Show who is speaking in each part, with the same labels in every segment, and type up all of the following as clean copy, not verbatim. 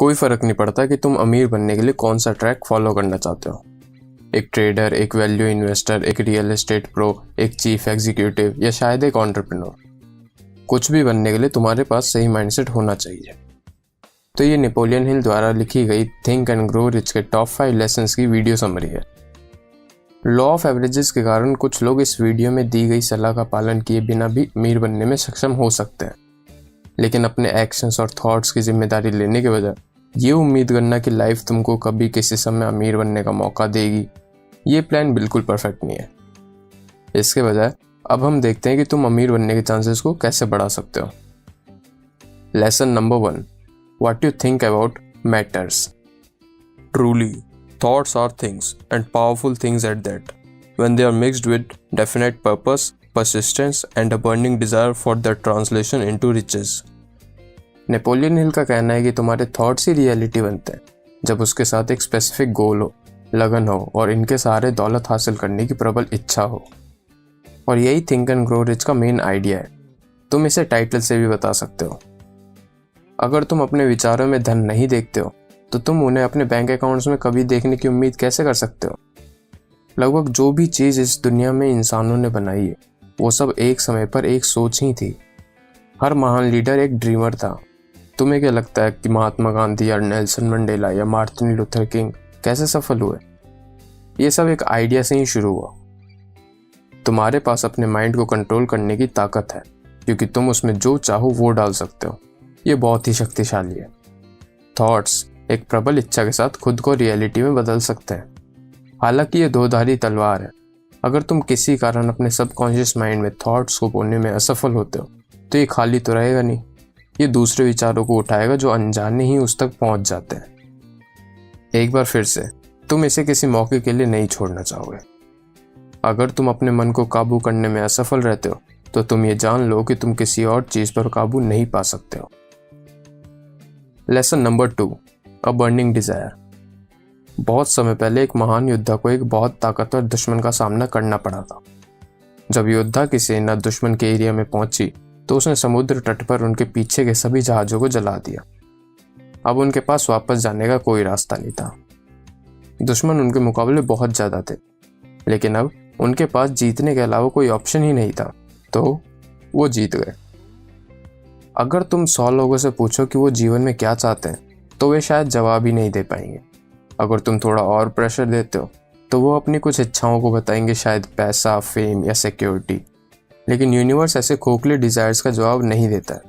Speaker 1: कोई फ़र्क नहीं पड़ता कि तुम अमीर बनने के लिए कौन सा ट्रैक फॉलो करना चाहते हो। एक ट्रेडर, एक वैल्यू इन्वेस्टर, एक रियल एस्टेट प्रो, एक चीफ एग्जीक्यूटिव या शायद एक एंटरप्रेन्योर। कुछ भी बनने के लिए तुम्हारे पास सही माइंडसेट होना चाहिए। तो ये नेपोलियन हिल द्वारा लिखी गई थिंक एंड ग्रो रिच के टॉप 5 लेसन्स की वीडियो समरी है। लॉ ऑफ एवरेजेस के कारण कुछ लोग इस वीडियो में दी गई सलाह का पालन किए बिना भी अमीर बनने में सक्षम हो सकते हैं, लेकिन अपने एक्शंस और थॉट्स की जिम्मेदारी लेने के बजाय ये उम्मीद करना कि लाइफ तुमको कभी किसी समय अमीर बनने का मौका देगी, ये प्लान बिल्कुल परफेक्ट नहीं है। इसके बजाय अब हम देखते हैं कि तुम अमीर बनने के चांसेस को कैसे बढ़ा सकते हो। Lesson number 1, what you think about matters.
Speaker 2: Truly, thoughts are things, and powerful things at that, when they are mixed with definite purpose, persistence, and a burning desire for their translation into riches.
Speaker 1: Napoleon Hill का कहना है कि तुम्हारे thoughts ही reality बनते हैं जब उसके साथ एक स्पेसिफिक गोल हो, लगन हो और इनके सहारे दौलत हासिल करने की प्रबल इच्छा हो। और यही थिंक एंड ग्रो रिच का मेन आइडिया है। तुम इसे टाइटल से भी बता सकते हो। अगर तुम अपने विचारों में धन नहीं देखते हो तो तुम उन्हें अपने बैंक अकाउंट्स में कभी देखने की उम्मीद कैसे कर सकते हो। लगभग जो भी चीज़ इस दुनिया में इंसानों ने बनाई है वो सब एक समय पर एक सोच ही थी। हर महान लीडर एक ड्रीमर था। तुम्हें क्या लगता है कि महात्मा गांधी या नेल्सन मंडेला या मार्टिन लूथर किंग कैसे सफल हुए? ये सब एक आइडिया से ही शुरू हुआ। तुम्हारे पास अपने माइंड को कंट्रोल करने की ताकत है, क्योंकि तुम उसमें जो चाहो वो डाल सकते हो। ये बहुत ही शक्तिशाली है। थॉट्स एक प्रबल इच्छा के साथ खुद को रियलिटी में बदल सकते हैं। हालांकि ये दो-धारी तलवार है। अगर तुम किसी कारण अपने सबकॉन्शियस माइंड में थॉट्स को बोलने में असफल होते हो तो ये खाली तो रहेगा नहीं, ये दूसरे विचारों को उठाएगा जो अनजाने ही उस तक पहुंच जाते हैं। एक बार फिर से तुम इसे किसी मौके के लिए नहीं छोड़ना चाहोगे। अगर तुम अपने मन को काबू करने में असफल रहते हो तो तुम ये जान लो कि तुम किसी और चीज पर काबू नहीं पा सकते हो। लेसन नंबर 2, अ बर्निंग डिजायर। बहुत समय पहले एक महान योद्धा को एक बहुत ताकतवर दुश्मन का सामना करना पड़ा था। जब योद्धा की सेना दुश्मन के एरिया में पहुंची तो उसने समुद्र तट पर उनके पीछे के सभी जहाजों को जला दिया। अब उनके पास वापस जाने का कोई रास्ता नहीं था। दुश्मन उनके मुकाबले बहुत ज्यादा थे, लेकिन अब उनके पास जीतने के अलावा कोई ऑप्शन ही नहीं था, तो वो जीत गए। अगर तुम 100 लोगों से पूछो कि वो जीवन में क्या चाहते हैं तो वे शायद जवाब ही नहीं दे पाएंगे। अगर तुम थोड़ा और प्रेशर देते हो तो वो अपनी कुछ इच्छाओं को बताएंगे, शायद पैसा, फेम या सिक्योरिटी। लेकिन यूनिवर्स ऐसे खोखले डिजायर्स का जवाब नहीं देता है।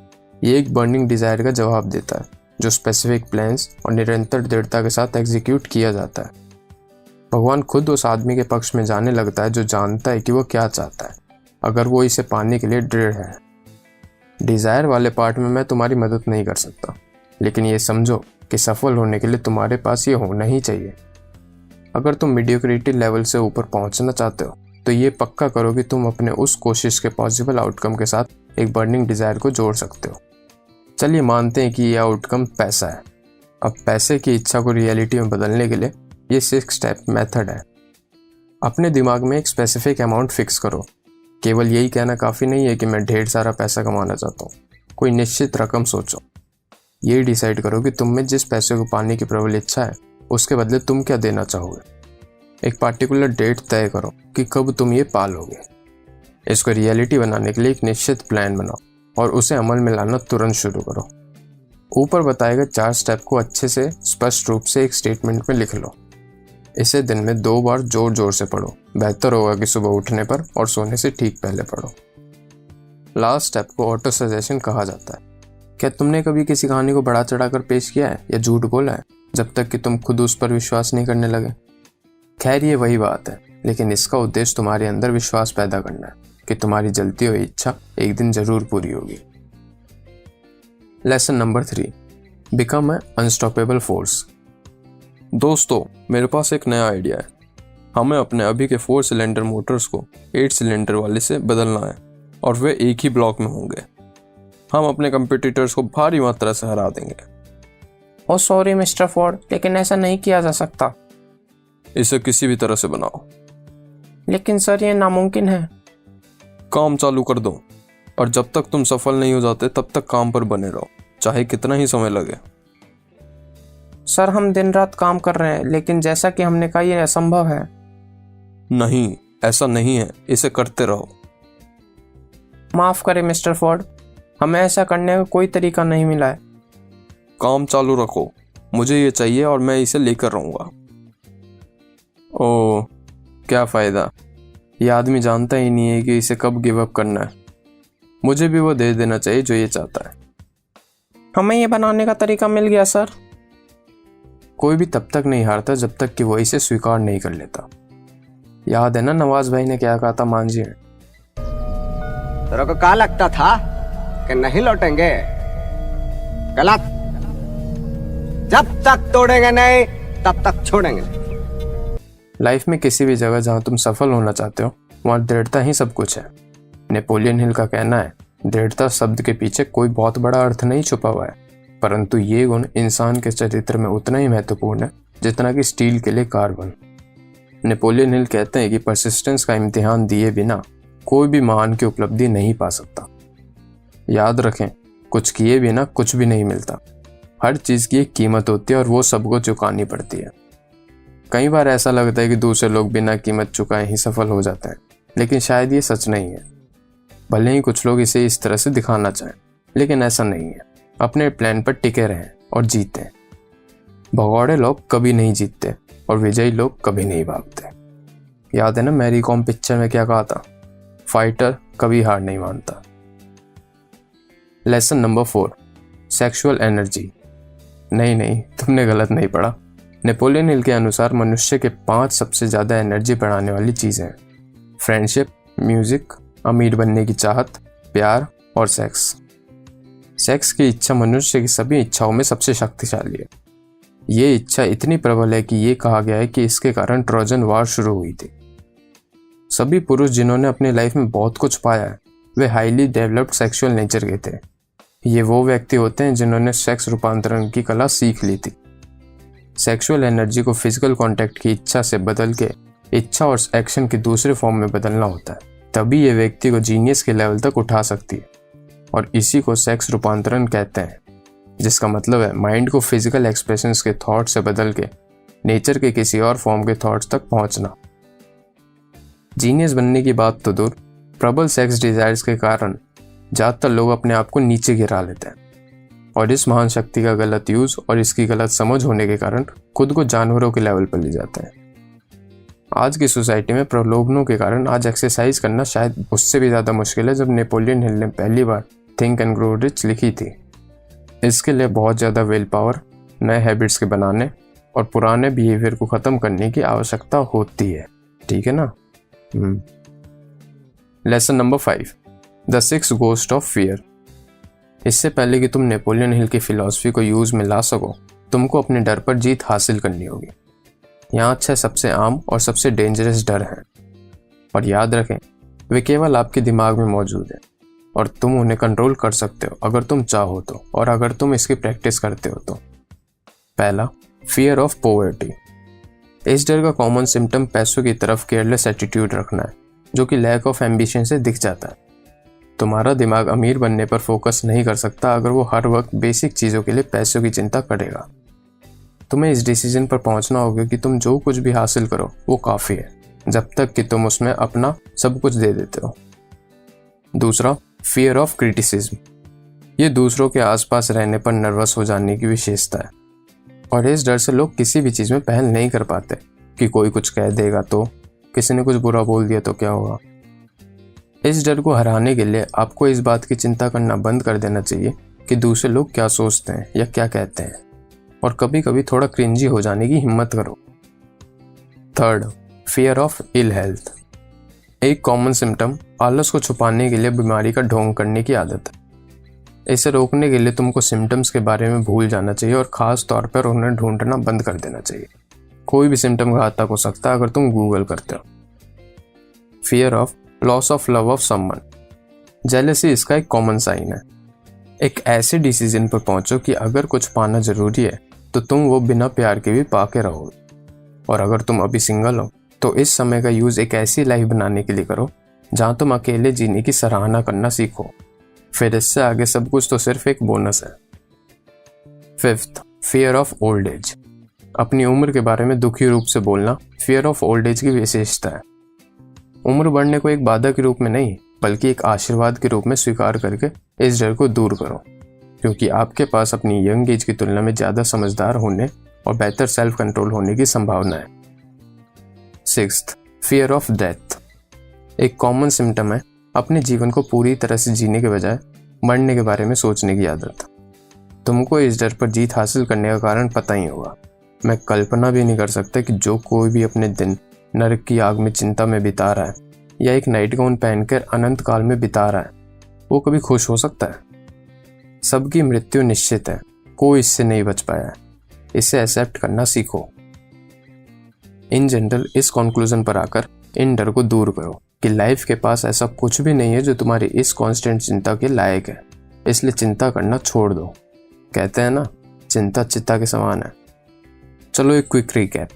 Speaker 1: ये एक बर्निंग डिजायर का जवाब देता है जो स्पेसिफिक प्लान्स और निरंतर दृढ़ता के साथ एग्जीक्यूट किया जाता है। भगवान खुद उस आदमी के पक्ष में जाने लगता है जो जानता है कि वो क्या चाहता है, अगर वो इसे पाने के लिए दृढ़ है। डिजायर वाले पार्ट में मैं तुम्हारी मदद नहीं कर सकता, लेकिन ये समझो कि सफल होने के लिए तुम्हारे पास ये होना ही चाहिए। अगर तुम मीडियोक्रिटी लेवल से ऊपर पहुंचना चाहते हो तो ये पक्का करो कि तुम अपने उस कोशिश के पॉसिबल आउटकम के साथ एक बर्निंग डिजायर को जोड़ सकते हो। चलिए मानते हैं कि ये आउटकम पैसा है। अब पैसे की इच्छा को रियलिटी में बदलने के लिए ये 6 स्टेप मेथड है। अपने दिमाग में एक स्पेसिफिक अमाउंट फिक्स करो। केवल यही कहना काफ़ी नहीं है कि मैं ढेर सारा पैसा कमाना चाहता हूँ। कोई निश्चित रकम सोचो। ये डिसाइड करो कि तुम में जिस पैसे को पाने की प्रबल इच्छा है उसके बदले तुम क्या देना चाहोगे। एक पार्टिकुलर डेट तय करो कि कब तुम ये पालोगे। इसको रियलिटी बनाने के लिए एक निश्चित प्लान बनाओ और उसे अमल में लाना तुरंत शुरू करो। ऊपर बताए गए 4 स्टेप को अच्छे से स्पष्ट रूप से एक स्टेटमेंट में लिख लो। इसे दिन में 2 बार जोर जोर से पढ़ो। बेहतर होगा कि सुबह उठने पर और सोने से ठीक पहले पढ़ो। लास्ट स्टेप को ऑटो सजेशन कहा जाता है। क्या तुमने कभी किसी कहानी को बढ़ा चढ़ाकर पेश किया है या झूठ बोला है जब तक कि तुम खुद उस पर विश्वास नहीं करने लगे? खैर, ये वही बात है, लेकिन इसका उद्देश्य तुम्हारे अंदर विश्वास पैदा करना है कि तुम्हारी जलती हुई इच्छा एक दिन जरूर पूरी होगी। Lesson number 3, become a unstoppable force.
Speaker 2: दोस्तों, मेरे पास एक नया आइडिया है। हमें अपने अभी के 4 सिलेंडर मोटर्स को 8 सिलेंडर वाले से बदलना है और वे एक ही ब्लॉक में होंगे। हम अपने कंपटीटर्स को भारी मात्रा से हरा देंगे।
Speaker 3: ओह सॉरी मिस्टर फोर्ड, लेकिन ऐसा नहीं किया जा सकता।
Speaker 2: इसे किसी भी तरह से बनाओ।
Speaker 3: लेकिन सर, ये नामुमकिन है।
Speaker 2: काम चालू कर दो और जब तक तुम सफल नहीं हो जाते तब तक काम पर बने रहो, चाहे कितना ही समय लगे।
Speaker 3: सर हम दिन रात काम कर रहे हैं, लेकिन जैसा कि हमने कहा ये असंभव है।
Speaker 2: नहीं, ऐसा नहीं है, इसे करते रहो।
Speaker 3: माफ करें मिस्टर फोर्ड, हमें ऐसा करने का कोई तरीका नहीं मिला है।
Speaker 2: काम चालू रखो, मुझे ये चाहिए और मैं इसे लेकर रहूंगा।
Speaker 1: ओह, क्या फ़ायदा, ये आदमी जानता ही नहीं है कि इसे कब गिव अप करना है। मुझे भी वो दे देना चाहिए जो ये चाहता है।
Speaker 3: हमें ये बनाने का तरीका मिल गया सर।
Speaker 1: कोई भी तब तक नहीं हारता जब तक कि वो इसे स्वीकार नहीं कर लेता। याद है ना नवाज भाई ने क्या कहा था मान जी?
Speaker 4: तेरे को क्या लगता था कि नहीं लौटेंगे? गलत। जब तक तोड़ेंगे नहीं तब तक छोड़ेंगे नहीं।
Speaker 1: लाइफ में किसी भी जगह जहाँ तुम सफल होना चाहते हो वहाँ दृढ़ता ही सब कुछ है। नेपोलियन हिल का कहना है, दृढ़ता शब्द के पीछे कोई बहुत बड़ा अर्थ नहीं छुपा हुआ है, परंतु ये गुण इंसान के चरित्र में उतना ही महत्वपूर्ण है जितना कि स्टील के लिए कार्बन। नेपोलियन हिल कहते हैं कि परसिस्टेंस का इम्तिहान दिए बिना कोई भी महान की उपलब्धि नहीं पा सकता। याद रखें, कुछ किए बिना कुछ भी नहीं मिलता। हर चीज़ की एक कीमत होती है और वो सबको चुकानी पड़ती है। कई बार ऐसा लगता है कि दूसरे लोग बिना कीमत चुकाए ही सफल हो जाते हैं, लेकिन शायद ये सच नहीं है। भले ही कुछ लोग इसे इस तरह से दिखाना चाहें, लेकिन ऐसा नहीं है। अपने प्लान पर टिके रहें और जीतें। भगौड़े लोग कभी नहीं जीतते और विजयी लोग कभी नहीं भागते। याद है ना मैरी कॉम पिक्चर में क्या कहा था? फाइटर कभी हार नहीं मानता। Lesson number 4, sexual energy. नहीं, तुमने गलत नहीं पढ़ा। नेपोलियन हिल के अनुसार मनुष्य के 5 सबसे ज़्यादा एनर्जी बढ़ाने वाली चीज़ें हैं: फ्रेंडशिप, म्यूजिक, अमीर बनने की चाहत, प्यार और सेक्स। सेक्स की इच्छा मनुष्य की सभी इच्छाओं में सबसे शक्तिशाली है। ये इच्छा इतनी प्रबल है कि ये कहा गया है कि इसके कारण ट्रोजन वॉर शुरू हुई थी। सभी पुरुष जिन्होंने अपनी लाइफ में बहुत कुछ पाया है वे हाईली डेवलप्ड सेक्सुअल नेचर के थे। ये वो व्यक्ति होते हैं जिन्होंने सेक्स रूपांतरण की कला सीख ली थी। सेक्सुअल एनर्जी को फिजिकल कांटेक्ट की इच्छा से बदल के इच्छा और एक्शन के दूसरे फॉर्म में बदलना होता है, तभी ये व्यक्ति को जीनियस के लेवल तक उठा सकती है। और इसी को सेक्स रूपांतरण कहते हैं, जिसका मतलब है माइंड को फिजिकल एक्सप्रेशंस के थॉट से बदल के नेचर के किसी और फॉर्म के थॉट्स तक पहुंचना। जीनियस बनने की बात तो दूर, प्रबल सेक्स डिजायर्स के कारण ज़्यादातर लोग अपने आप को नीचे गिरा लेते हैं और इस महान शक्ति का गलत यूज़ और इसकी गलत समझ होने के कारण खुद को जानवरों के लेवल पर ले जाते हैं। आज की सोसाइटी में प्रलोभनों के कारण आज एक्सरसाइज करना शायद उससे भी ज़्यादा मुश्किल है जब नेपोलियन हिल ने पहली बार थिंक एंड ग्रो रिच लिखी थी। इसके लिए बहुत ज़्यादा विल पावर, नए हैबिट्स के बनाने और पुराने बिहेवियर को ख़त्म करने की आवश्यकता होती है। ठीक है ना? Lesson number 5, the 6 ghost of fear. इससे पहले कि तुम नेपोलियन हिल की फिलॉसफी को यूज़ में ला सको, तुमको अपने डर पर जीत हासिल करनी होगी। यहाँ 6 सबसे आम और सबसे डेंजरस डर हैं, और याद रखें वे केवल आपके दिमाग में मौजूद हैं और तुम उन्हें कंट्रोल कर सकते हो अगर तुम चाहो तो, और अगर तुम इसकी प्रैक्टिस करते हो तो। पहला, फियर ऑफ पॉवर्टी। इस डर का कॉमन सिम्टम पैसों की तरफ केयरलेस एटीट्यूड रखना है, जो कि लैक ऑफ एम्बिशन से दिख जाता है। तुम्हारा दिमाग अमीर बनने पर फोकस नहीं कर सकता अगर वो हर वक्त बेसिक चीज़ों के लिए पैसों की चिंता करेगा। तुम्हें इस डिसीजन पर पहुंचना होगा कि तुम जो कुछ भी हासिल करो वो काफ़ी है, जब तक कि तुम उसमें अपना सब कुछ दे देते हो। दूसरा, फियर ऑफ क्रिटिसिज्म। ये दूसरों के आसपास रहने पर नर्वस हो जाने की विशेषता है, और इस डर से लोग किसी भी चीज़ में पहल नहीं कर पाते कि कोई कुछ कह देगा तो, किसी ने कुछ बुरा बोल दिया तो क्या होगा। इस डर को हराने के लिए आपको इस बात की चिंता करना बंद कर देना चाहिए कि दूसरे लोग क्या सोचते हैं या क्या कहते हैं, और कभी कभी थोड़ा क्रिंजी हो जाने की हिम्मत करो। Third, fear of ill health. एक कॉमन सिम्टम आलस को छुपाने के लिए बीमारी का ढोंग करने की आदत है। इसे रोकने के लिए तुमको सिम्टम्स के बारे में भूल जाना चाहिए और ख़ास तौर पर उन्हें ढूंढना बंद कर देना चाहिए। कोई भी सिम्टम घातक हो सकता है अगर तुम गूगल करते हो। Fear of loss of love of someone. Jealousy इसका एक कॉमन साइन है। एक ऐसे डिसीजन पर पहुंचो कि अगर कुछ पाना जरूरी है तो तुम वो बिना प्यार के भी पा के रहो, और अगर तुम अभी सिंगल हो तो इस समय का यूज़ एक ऐसी लाइफ बनाने के लिए करो जहाँ तुम अकेले जीने की सराहना करना सीखो। फिर इससे आगे सब कुछ तो सिर्फ एक बोनस है। Fifth, fear of old age. अपनी उम्र के बारे में दुखी रूप से बोलना फियर ऑफ ओल्ड एज की विशेषता है। उम्र बढ़ने को एक बाधा के रूप में नहीं, बल्कि एक आशीर्वाद के रूप में स्वीकार करके इस डर को दूर करो, क्योंकि आपके पास अपनी यंग एज की तुलना में ज़्यादा समझदार होने और बेहतर सेल्फ कंट्रोल होने की संभावना है। 6th, fear of death. एक कॉमन सिम्टम है अपने जीवन को पूरी तरह से जीने के बजाय मरने के बारे में सोचने की आदत। तुमको इस डर पर जीत हासिल करने का कारण पता ही होगा। मैं कल्पना भी नहीं कर सकता कि जो कोई भी अपने दिन नरक की आग में चिंता में बिता रहा है या एक नाइट गाउन पहनकर अनंत काल में बिता रहा है, वो कभी खुश हो सकता है? सबकी मृत्यु निश्चित है, कोई इससे नहीं बच पाया है। इसे एक्सेप्ट करना सीखो। इन जनरल इस कंक्लूजन पर आकर इन डर को दूर करो कि लाइफ के पास ऐसा कुछ भी नहीं है जो तुम्हारी इस कांस्टेंट चिंता के लायक है, इसलिए चिंता करना छोड़ दो। कहते हैं ना, चिंता चित्ता के समान है। चलो एक क्विक रिकैप।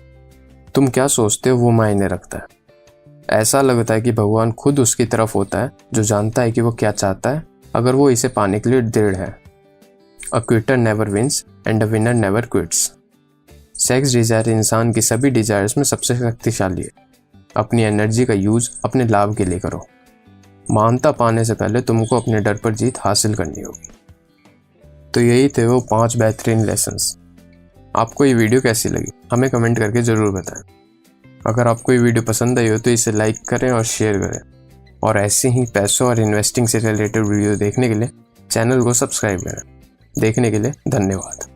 Speaker 1: तुम क्या सोचते हो वो मायने रखता है। ऐसा लगता है कि भगवान खुद उसकी तरफ होता है जो जानता है कि वो क्या चाहता है, अगर वो इसे पाने के लिए दृढ़ है। A quitter never wins and a winner never quits. Sex desire इंसान की सभी डिजायर्स में सबसे शक्तिशाली है। अपनी एनर्जी का यूज अपने लाभ के लिए करो। मानता पाने से पहले तुमको अपने डर पर जीत हासिल करनी होगी। तो यही थे वो 5 बेहतरीन लेसन्स। आपको ये वीडियो कैसी लगी हमें कमेंट करके ज़रूर बताएं। अगर आपको ये वीडियो पसंद आई हो तो इसे लाइक करें और शेयर करें, और ऐसे ही पैसों और इन्वेस्टिंग से रिलेटेड वीडियो देखने के लिए चैनल को सब्सक्राइब करें। देखने के लिए धन्यवाद।